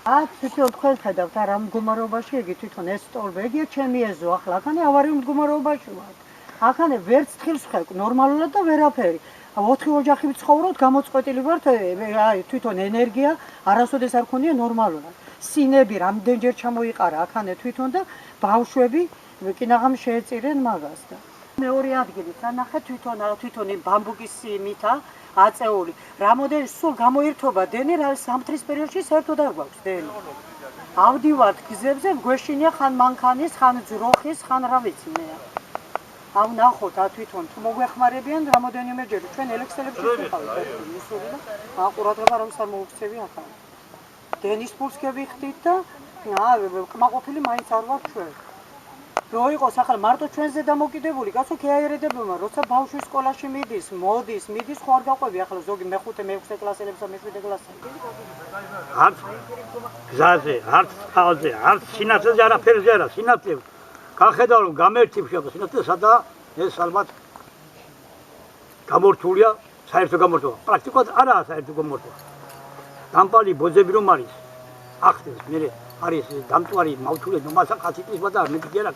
თვითონ თქვენ ხედავთ რა მდგომარეობაში იგი თვითონ ეს სტოლბი, ეგია ჩემი ეზო ახლა, აქანე ავარიულ მდგომარეობაში ვარ. აქანე ვერც თხილს ხევ ნორმალურად და ვერაფერი. 4 ოჯახი ვცხოვრობთ, გამოწყვეტილი ვართ, აი თვითონ ენერგია არასოდეს არ ქონია ნორმალურად. სინები რამდენჯერ ჩამოიყარა აქანე თვითონ და ბავშვები კინაღამ შეეწირენ მაგას და მეორე ადგილით ანახე თვითონ იმ ბამბუკის მითა აწეული. რამოდენ სულ გამოირთობა დენი რა სამთრის პერიოდში საერთოდ არ გვაქვს დენი. ავდივართ გზებზე, გვეშინია ხან მანქანის, ხან ძროხის, ხან რა ვიცი მე. აუ ნახოთ თვითონ თუ მოგვეხმარებიან რამოდენიმეჯერ ჩვენ ელექსელებში ვიყავით ისური და აყურადღება რომს არ მოუქცევი ახლა. დენის ფულს გევიხდით და კმაყოფილი მაინც არ ვარ ჩვენ. რო იყოს ახლა მარტო ჩვენზე დამოკიდებული, კაცო ქეაერედებულმა, როცა ბავშვი სკოლაში მიდის, მიდის, ხო არ გაყვები ახლა ზოგი მე-5, მე-6 კლასელებსა, მე-7 კლასელებს. არც გზაზე, არც თავზე, არც სინათლეზე არაფერზე არა, სინათლე გახედავ რომ გამერთიფ შევა სინათლე სადაა ეს ალბათ გამორთულია, საერთო გამორთვა. პრაქტიკულად არაა საერთო გამორთვა. დამპალი ბოძები რომ არის, ახდენს მე არის დამტვარი მავთულე ნომასა ხაციტის ბადა მე კი არა